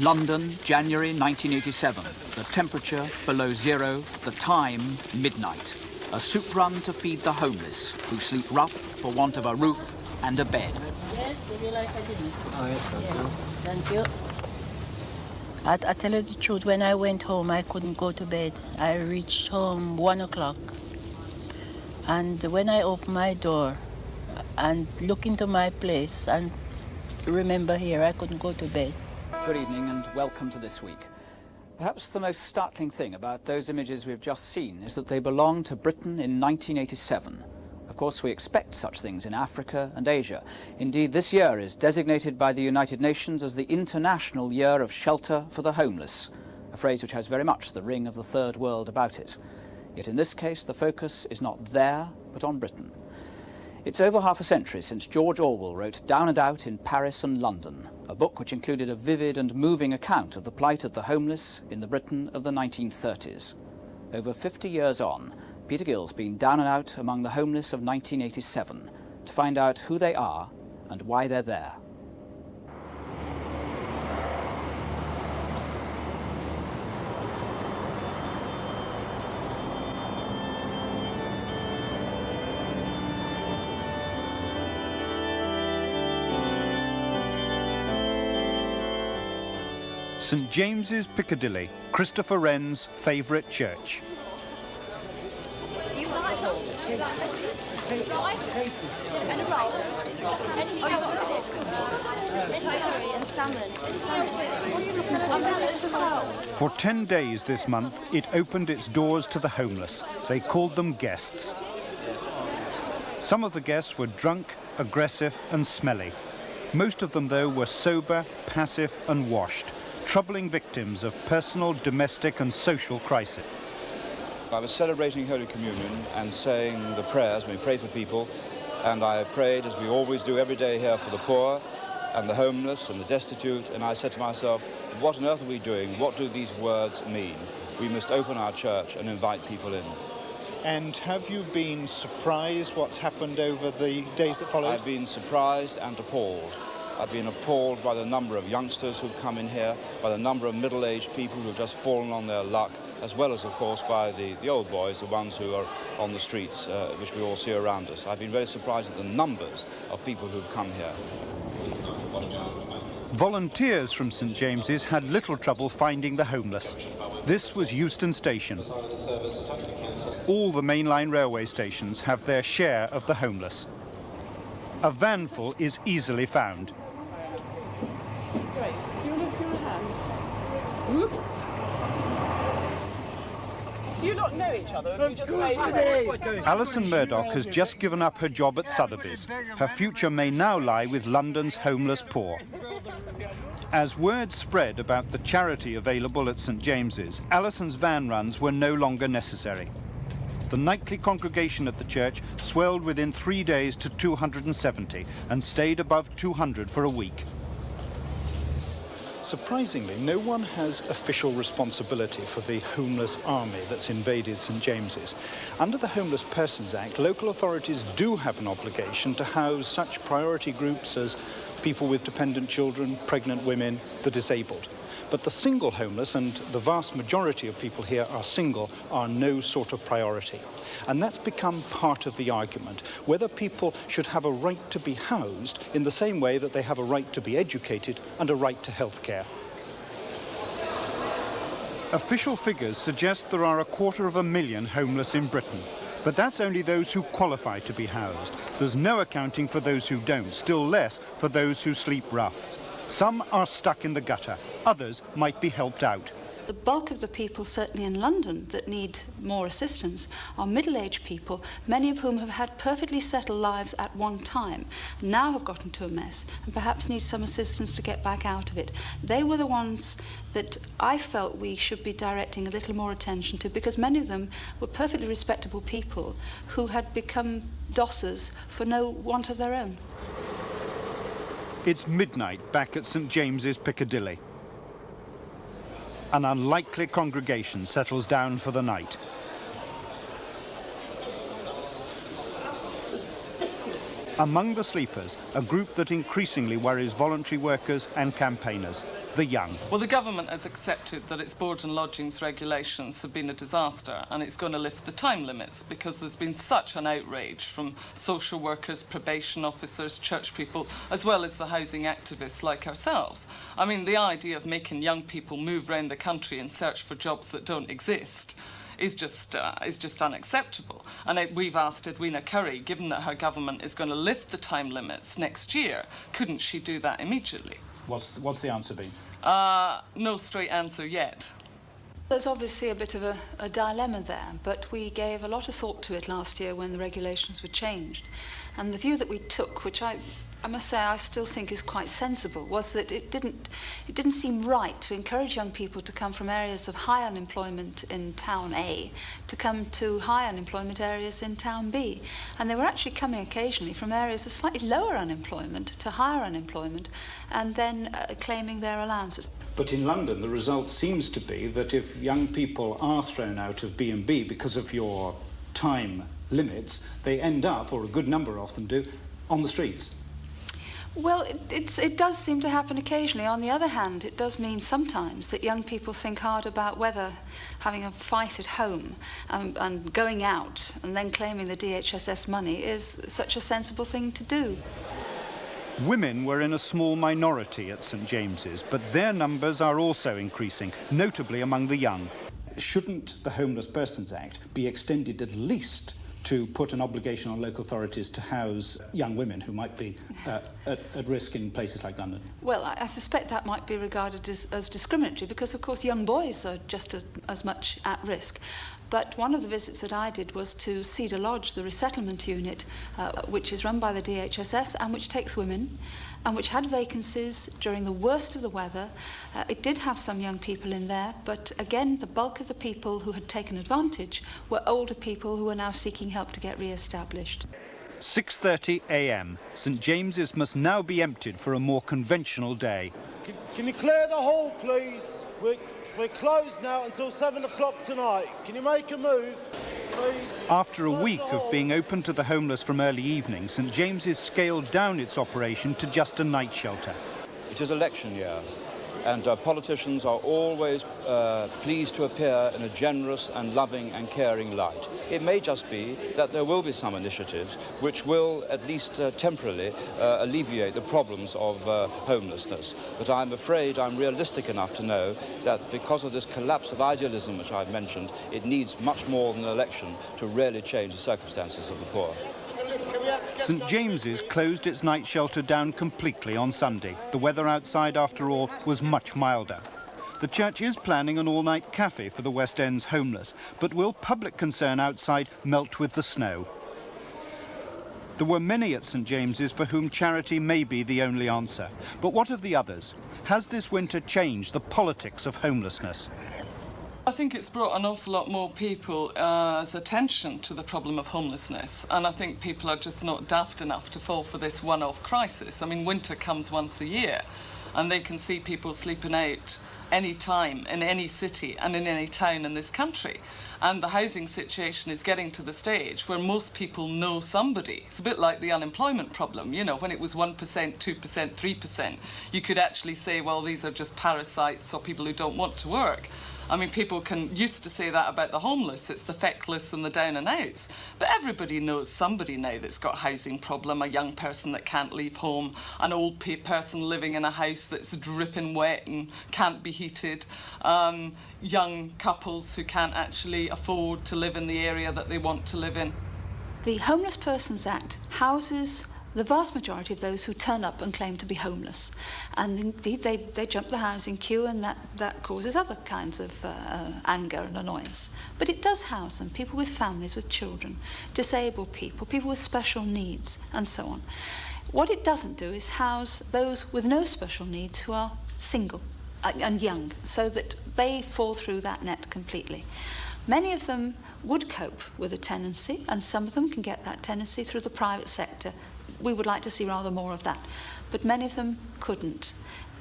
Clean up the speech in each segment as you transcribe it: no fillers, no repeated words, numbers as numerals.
London, January 1987. The temperature below zero, the time midnight. A soup run to feed the homeless, who sleep rough for want of a roof and a bed. Yes, would you like a dinner? Oh, yes, Thank you. I tell you the truth, when I went home, I couldn't go to bed. I reached home 1 o'clock. And when I opened my door and look into my place and remember here, I couldn't go to bed. Good evening and welcome to This Week. Perhaps the most startling thing about those images we've just seen is that they belong to Britain in 1987. Of course, we expect such things in Africa and Asia. Indeed, this year is designated by the United Nations as the International Year of Shelter for the Homeless, a phrase which has very much the ring of the Third World about it. Yet in this case, the focus is not there, but on Britain. It's over half a century since George Orwell wrote Down and Out in Paris and London, a book which included a vivid and moving account of the plight of the homeless in the Britain of the 1930s. Over 50 years on, Peter Gill's been down and out among the homeless of 1987 to find out who they are and why they're there. St James's, Piccadilly, Christopher Wren's favourite church. And a roll. Anything else with it? Curry and salmon. For 10 days this month, it opened its doors to the homeless. They called them guests. Some of the guests were drunk, aggressive and smelly. Most of them, though, were sober, passive and washed, troubling victims of personal, domestic and social crisis. I was celebrating Holy Communion and saying the prayers. We pray for people, and I prayed, as we always do every day here, for the poor and the homeless and the destitute, and I said to myself, what on earth are we doing? What do these words mean? We must open our church and invite people in. And have you been surprised what's happened over the days that followed? I've been surprised and appalled. I've been appalled by the number of youngsters who've come in here, by the number of middle-aged people who've just fallen on their luck, as well as, of course, by the old boys, the ones who are on the streets, which we all see around us. I've been very surprised at the numbers of people who've come here. Volunteers from St James's had little trouble finding the homeless. This was Euston Station. All the mainline railway stations have their share of the homeless. A vanful is easily found. That's great. Do you want to do a hand? Whoops. Do you not know each other? Or you just Alison Murdoch has just given up her job at Sotheby's. Her future may now lie with London's homeless poor. As word spread about the charity available at St James's, Alison's van runs were no longer necessary. The nightly congregation at the church swelled within 3 days to 270 and stayed above 200 for a week. Surprisingly, no one has official responsibility for the homeless army that's invaded St James's. Under the Homeless Persons Act, local authorities do have an obligation to house such priority groups as people with dependent children, pregnant women, the disabled. But the single homeless, and the vast majority of people here are single, are no sort of priority. And that's become part of the argument, whether people should have a right to be housed in the same way that they have a right to be educated and a right to health care. Official figures suggest there are 250,000 homeless in Britain. But that's only those who qualify to be housed. There's no accounting for those who don't, still less for those who sleep rough. Some are stuck in the gutter, others might be helped out. The bulk of the people, certainly in London, that need more assistance are middle-aged people, many of whom have had perfectly settled lives at one time, now have got into a mess and perhaps need some assistance to get back out of it. They were the ones that I felt we should be directing a little more attention to, because many of them were perfectly respectable people who had become dossers for no want of their own. It's midnight back at St James's, Piccadilly. An unlikely congregation settles down for the night. Among the sleepers, a group that increasingly worries voluntary workers and campaigners. the young. Well, the government has accepted that its board and lodgings regulations have been a disaster, and it's going to lift the time limits because there's been such an outrage from social workers, probation officers, church people, as well as the housing activists like ourselves. I mean, the idea of making young people move around the country and search for jobs that don't exist is just unacceptable. And we've asked Edwina Curry, given that her government is going to lift the time limits next year, couldn't she do that immediately? What's the answer been? No straight answer yet. There's obviously a bit of a dilemma there, but we gave a lot of thought to it last year when the regulations were changed. And the view that we took, which I must say I still think is quite sensible, was that it didn't seem right to encourage young people to come from areas of high unemployment in town A to come to high unemployment areas in town B. And they were actually coming occasionally from areas of slightly lower unemployment to higher unemployment and then claiming their allowances. But in London, the result seems to be that if young people are thrown out of B&B because of your time limits, they end up, or a good number of them do, on the streets. Well, it does seem to happen occasionally. On the other hand, it does mean sometimes that young people think hard about whether having a fight at home and going out and then claiming the DHSS money is such a sensible thing to do. Women were in a small minority at St James's, but their numbers are also increasing, notably among the young. Shouldn't the Homeless Persons Act be extended at least to put an obligation on local authorities to house young women who might be at risk in places like London? Well, I suspect that might be regarded as discriminatory because, of course, young boys are just as much at risk. But one of the visits that I did was to Cedar Lodge, the resettlement unit, which is run by the DHSS and which takes women, and which had vacancies during the worst of the weather. It did have some young people in there, but again, the bulk of the people who had taken advantage were older people who are now seeking help to get re-established. 6:30 a.m. St James's must now be emptied for a more conventional day. Can you clear the hall, please? We're closed now until 7 o'clock tonight. Can you make a move, please? After a week of being open to the homeless from early evening, St James's scaled down its operation to just a night shelter. It is election year, and politicians are always pleased to appear in a generous and loving and caring light. It may just be that there will be some initiatives which will, at least temporarily, alleviate the problems of homelessness. But I'm afraid I'm realistic enough to know that because of this collapse of idealism which I've mentioned, it needs much more than an election to really change the circumstances of the poor. St James's closed its night shelter down completely on Sunday. The weather outside, after all, was much milder. The church is planning an all-night cafe for the West End's homeless, but will public concern outside melt with the snow? There were many at St James's for whom charity may be the only answer. But what of the others? Has this winter changed the politics of homelessness? I think it's brought an awful lot more people's attention to the problem of homelessness, and I think people are just not daft enough to fall for this one-off crisis. I mean, winter comes once a year, and they can see people sleeping out any time in any city and in any town in this country. And the housing situation is getting to the stage where most people know somebody. It's a bit like the unemployment problem, you know, when it was 1%, 2%, 3%, you could actually say, well, these are just parasites or people who don't want to work. I mean, people used to say that about the homeless, it's the feckless and the down and outs. But everybody knows somebody now that's got a housing problem, a young person that can't leave home, an old person living in a house that's dripping wet and can't be heated, young couples who can't actually afford to live in the area that they want to live in. The Homeless Persons Act houses the vast majority of those who turn up and claim to be homeless. And indeed, they jump the housing queue, and that causes other kinds of anger and annoyance. But it does house them, people with families, with children, disabled people, people with special needs, and so on. What it doesn't do is house those with no special needs who are single and young, so that they fall through that net completely. Many of them would cope with a tenancy, and some of them can get that tenancy through the private sector. We would like to see rather more of that. But many of them couldn't,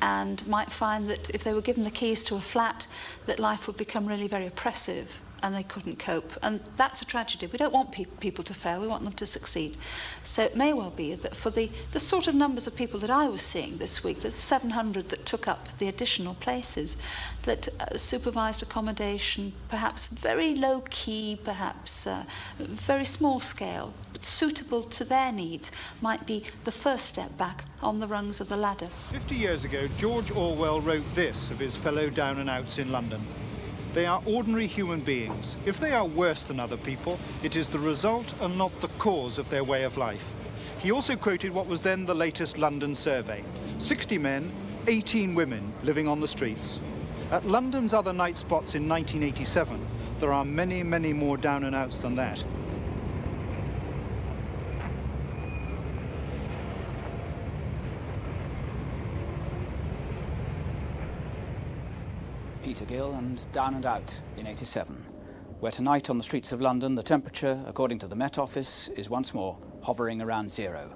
and might find that if they were given the keys to a flat, that life would become really very oppressive and they couldn't cope. And that's a tragedy. We don't want people to fail, we want them to succeed. So it may well be that for the sort of numbers of people that I was seeing this week, the 700 that took up the additional places, that supervised accommodation, perhaps very low key, perhaps very small scale, but suitable to their needs, might be the first step back on the rungs of the ladder. 50 years ago, George Orwell wrote this of his fellow down and outs in London. They are ordinary human beings. If they are worse than other people, it is the result and not the cause of their way of life. He also quoted what was then the latest London survey. 60 men, 18 women living on the streets. At London's other night spots in 1987, there are many, many more down and outs than that. Peter Gill and Down and Out in 87, where tonight on the streets of London the temperature, according to the Met Office, is once more hovering around 0.